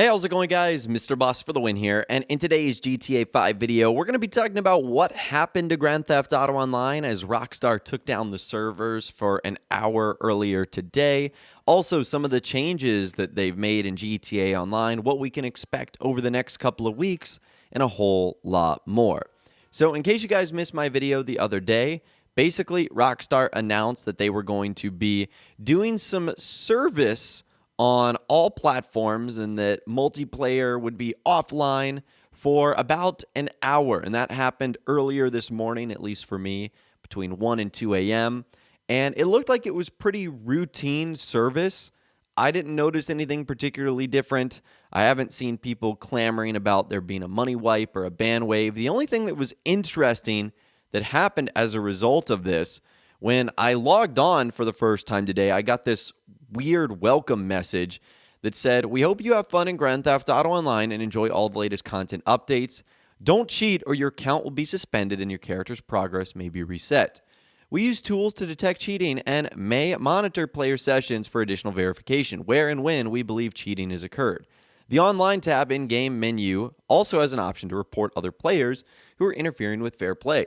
Hey, how's it going, guys? Mr. Boss for the win here, and in today's GTA 5 video, we're going to be talking about what happened to Grand Theft Auto Online as Rockstar took down the servers for an hour earlier today. Also, some of the changes that they've made in GTA Online, what we can expect over the next couple of weeks, and a whole lot more. So, in case you guys missed my video the other day, basically, Rockstar announced that they were going to be doing some service on all platforms and that multiplayer would be offline for about an hour. And that happened earlier this morning, at least for me, between 1 and 2 a.m. And it looked like it was pretty routine service. I didn't notice anything particularly different. I haven't seen people clamoring about there being a money wipe or a ban wave. The only thing that was interesting that happened as a result of this, when I logged on for the first time today, I got this weird welcome message that said, "We hope you have fun in Grand Theft Auto Online and enjoy all the latest content updates. Don't cheat or your account will be suspended and your character's progress may be reset. We use tools to detect cheating and may monitor player sessions for additional verification where and when we believe cheating has occurred. The online tab in-game menu also has an option to report other players who are interfering with fair play.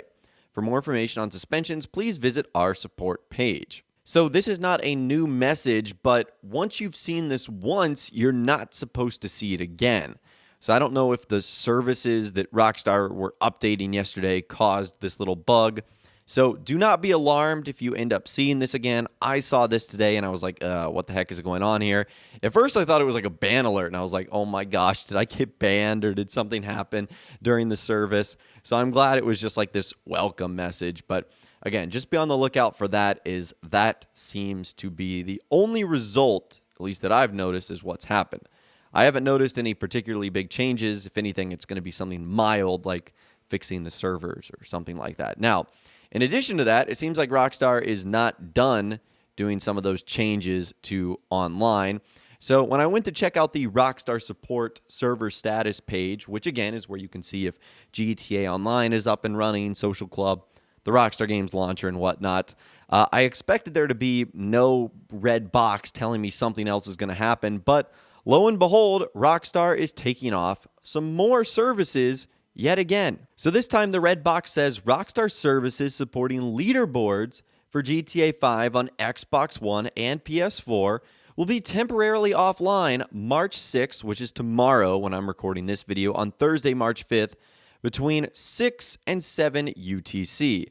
For more information on suspensions, please visit our support page." So this is not a new message, but once you've seen this once, you're not supposed to see it again. So I don't know if the services that Rockstar were updating yesterday caused this little bug. So do not be alarmed if you end up seeing this again. I saw this today and I was like, what the heck is going on here? At first I thought it was like a ban alert and I was like, oh my gosh, did I get banned or did something happen during the service? So I'm glad it was just like this welcome message. But again, just be on the lookout for that. That seems to be the only result, at least that I've noticed, is what's happened. I haven't noticed any particularly big changes. If anything, it's going to be something mild like fixing the servers or something like that. Now, in addition to that, it seems like Rockstar is not done doing some of those changes to online. So when I went to check out the Rockstar support server status page, which again is where you can see if GTA Online is up and running, Social Club, the Rockstar Games launcher and whatnot, I expected there to be no red box telling me something else is going to happen. But lo and behold, Rockstar is taking off some more services yet again. So this time the red box says Rockstar services supporting leaderboards for GTA 5 on Xbox One and PS4 will be temporarily offline March 6th, which is tomorrow when I'm recording this video, on Thursday, March 5th, between 6 and 7 UTC.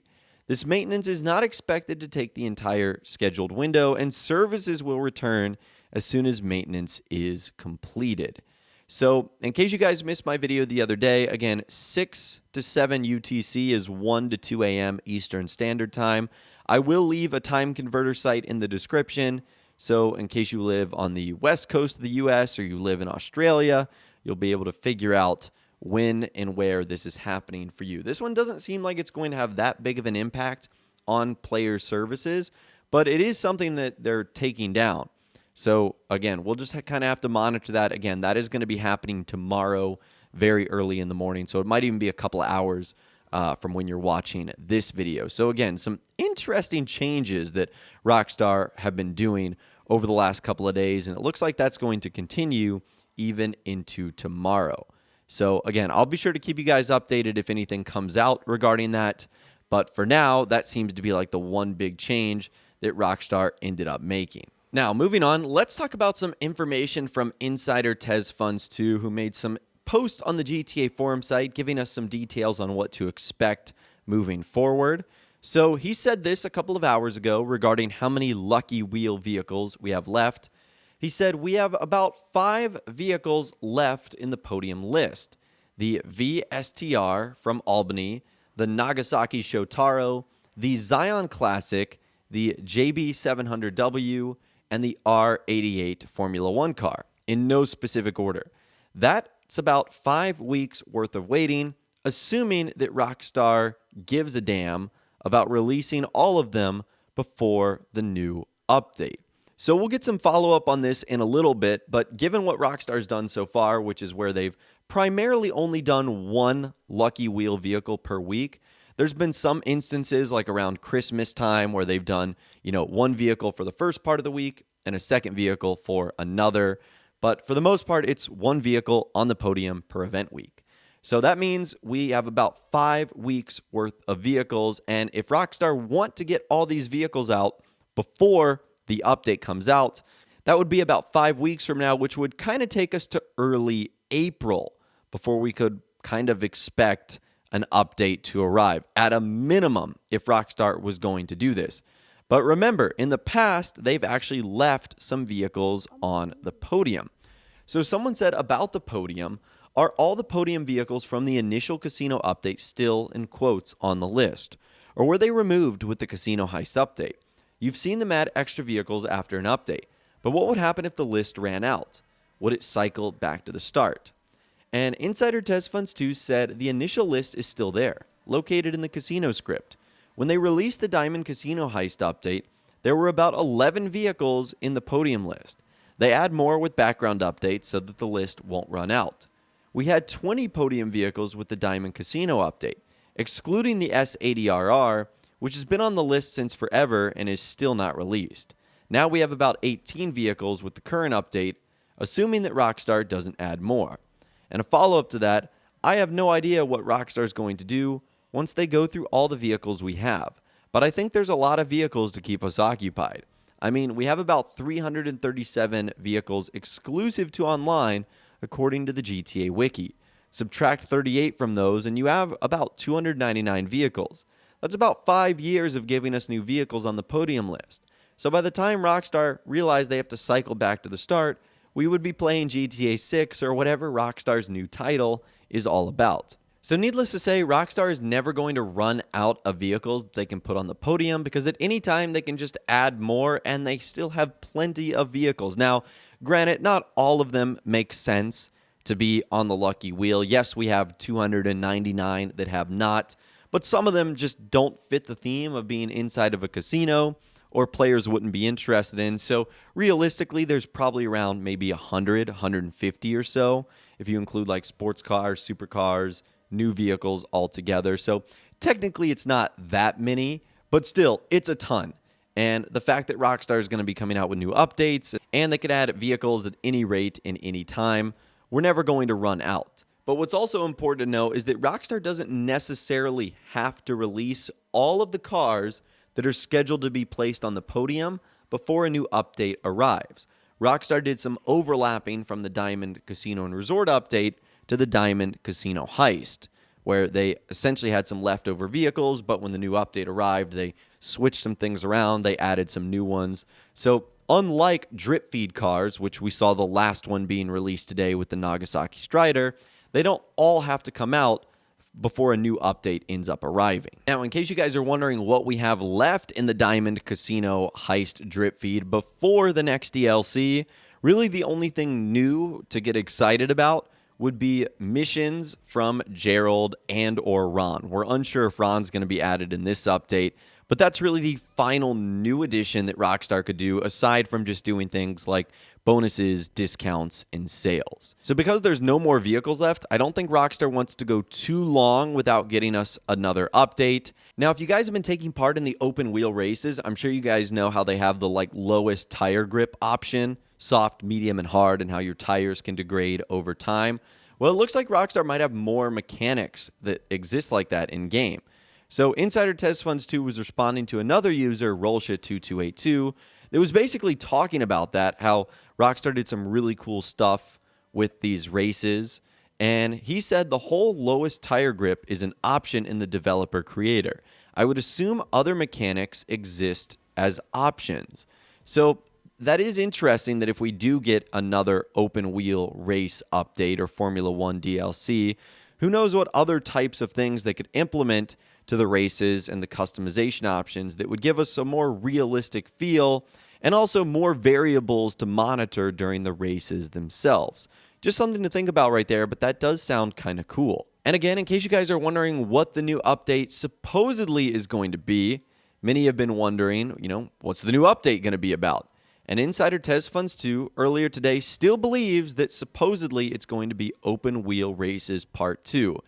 This maintenance is not expected to take the entire scheduled window, and services will return as soon as maintenance is completed. So, in case you guys missed my video the other day, again, 6 to 7 UTC is 1 to 2 a.m. Eastern Standard Time. I will leave a time converter site in the description, so in case you live on the west coast of the U.S. or you live in Australia, you'll be able to figure out when and where this is happening for you. This one doesn't seem like it's going to have that big of an impact on player services, but it is something that they're taking down. So again, we'll just kind of have to monitor that. Again, that is going to be happening tomorrow very early in the morning. So it might even be a couple of hours from when you're watching this video. So again, some interesting changes that Rockstar have been doing over the last couple of days. And it looks like that's going to continue even into tomorrow. So again, I'll be sure to keep you guys updated if anything comes out regarding that. But for now, that seems to be like the one big change that Rockstar ended up making. Now, moving on, let's talk about some information from insider Tez Funds 2, who made some posts on the GTA forum site giving us some details on what to expect moving forward. So he said this a couple of hours ago regarding how many Lucky Wheel vehicles we have left. He said we have about 5 vehicles left in the podium list. The VSTR from Albany, the Nagasaki Shotaro, the Zion Classic, the JB700W, and the R88 Formula One car, in no specific order. That's about 5 weeks worth of waiting, assuming that Rockstar gives a damn about releasing all of them before the new update. So we'll get some follow-up on this in a little bit, but given what Rockstar's done so far, which is where they've primarily only done one Lucky Wheel vehicle per week, there's been some instances like around Christmas time where they've done, one vehicle for the first part of the week and a second vehicle for another But for the most part, it's one vehicle on the podium per event week. So that means we have about 5 weeks worth of vehicles. And if Rockstar want to get all these vehicles out before the update comes out, that would be about 5 weeks from now, which would kind of take us to early April before we could kind of expect an update to arrive at a minimum if Rockstar was going to do this. But remember, in the past, they've actually left some vehicles on the podium. So someone said about the podium, are all the podium vehicles from the initial casino update still, in quotes, on the list? Or were they removed with the casino heist update? You've seen them add extra vehicles after an update, but what would happen if the list ran out? Would it cycle back to the start? And Insider Test Funds 2 said the initial list is still there, located in the casino script. When they released the Diamond Casino Heist update, there were about 11 vehicles in the podium list. They add more with background updates so that the list won't run out. We had 20 podium vehicles with the Diamond Casino update, excluding the S80RR, which has been on the list since forever and is still not released. Now we have about 18 vehicles with the current update, assuming that Rockstar doesn't add more. And a follow-up to that, I have no idea what Rockstar is going to do once they go through all the vehicles we have. But I think there's a lot of vehicles to keep us occupied. I mean, we have about 337 vehicles exclusive to online, according to the GTA Wiki. Subtract 38 from those, and you have about 299 vehicles. That's about 5 years of giving us new vehicles on the podium list. So by the time Rockstar realized they have to cycle back to the start, we would be playing GTA 6 or whatever Rockstar's new title is all about. So needless to say, Rockstar is never going to run out of vehicles that they can put on the podium because at any time they can just add more and they still have plenty of vehicles. Now, granted, not all of them make sense to be on the lucky wheel. Yes, we have 299 that have not, but some of them just don't fit the theme of being inside of a casino or players wouldn't be interested in. So realistically, there's probably around maybe 100, 150 or so if you include like sports cars, supercars, new vehicles altogether. So technically it's not that many, but still it's a ton. And the fact that Rockstar is going to be coming out with new updates and they could add vehicles at any rate in any time, we're never going to run out. But what's also important to know is that Rockstar doesn't necessarily have to release all of the cars that are scheduled to be placed on the podium before a new update arrives. Rockstar did some overlapping from the Diamond Casino and Resort update to the Diamond Casino Heist, where they essentially had some leftover vehicles, but when the new update arrived, they switched some things around, they added some new ones. So unlike drip feed cars, which we saw the last one being released today with the Nagasaki Strider, they don't all have to come out before a new update ends up arriving. Now, in case you guys are wondering what we have left in the Diamond Casino Heist drip feed before the next DLC, really the only thing new to get excited about would be missions from Gerald and or Ron. We're unsure if Ron's going to be added in this update, but that's really the final new addition that Rockstar could do aside from just doing things like bonuses, discounts, and sales. So because there's no more vehicles left, I don't think Rockstar wants to go too long without getting us another update. Now, if you guys have been taking part in the open wheel races, I'm sure you guys know how they have the lowest tire grip option, soft, medium, and hard, and how your tires can degrade over time. Well, it looks like Rockstar might have more mechanics that exist like that in game. So Insider Test Funds 2 was responding to another user, Rolsha2282, that was basically talking about that, how Rockstar did some really cool stuff with these races. And he said the whole lowest tire grip is an option in the developer creator. I would assume other mechanics exist as options. So that is interesting that if we do get another open wheel race update or Formula 1 DLC, who knows what other types of things they could implement to the races and the customization options that would give us a more realistic feel and also more variables to monitor during the races themselves. Just something to think about right there, but that does sound kind of cool. And again, in case you guys are wondering what the new update supposedly is going to be, many have been wondering, what's the new update going to be about? And Insider Test Funds 2 earlier today still believes that supposedly it's going to be Open Wheel Races Part 2.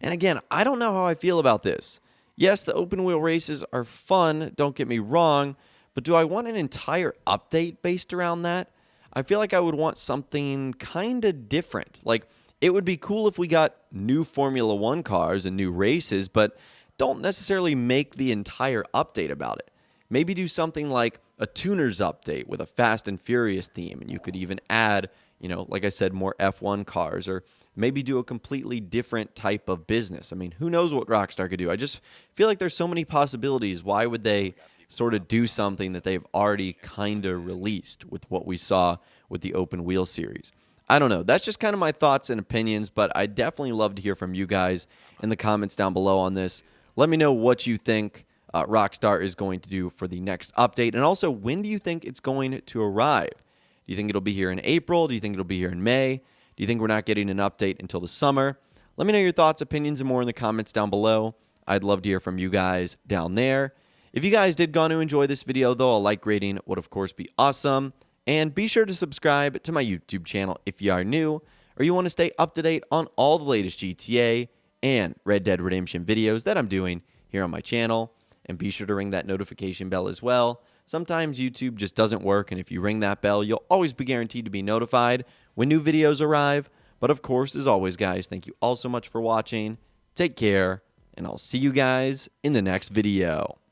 And again, I don't know how I feel about this. Yes, the open wheel races are fun, don't get me wrong, but do I want an entire update based around that? I feel like I would want something kind of different. Like, it would be cool if we got new Formula One cars and new races, but don't necessarily make the entire update about it. Maybe do something like a tuners update with a Fast and Furious theme, and you could even add, like I said, more F1 cars, or maybe do a completely different type of business. I mean, who knows what Rockstar could do? I just feel like there's so many possibilities. Why would they sort of do something that they've already kind of released with what we saw with the open wheel series? I don't know. That's just kind of my thoughts and opinions, but I definitely love to hear from you guys in the comments down below on this. Let me know what you think Rockstar is going to do for the next update, and also, when do you think it's going to arrive? Do you think it'll be here in April? Do you think it'll be here in May? Do you think we're not getting an update until the summer? Let me know your thoughts, opinions, and more in the comments down below. I'd love to hear from you guys down there. If you guys did go to enjoy this video, though, a like rating would, of course, be awesome. And be sure to subscribe to my YouTube channel if you are new, or you want to stay up to date on all the latest GTA and Red Dead Redemption videos that I'm doing here on my channel. And be sure to ring that notification bell as well. Sometimes YouTube just doesn't work, and if you ring that bell, you'll always be guaranteed to be notified when new videos arrive. But of course, as always, guys, thank you all so much for watching. Take care, and I'll see you guys in the next video.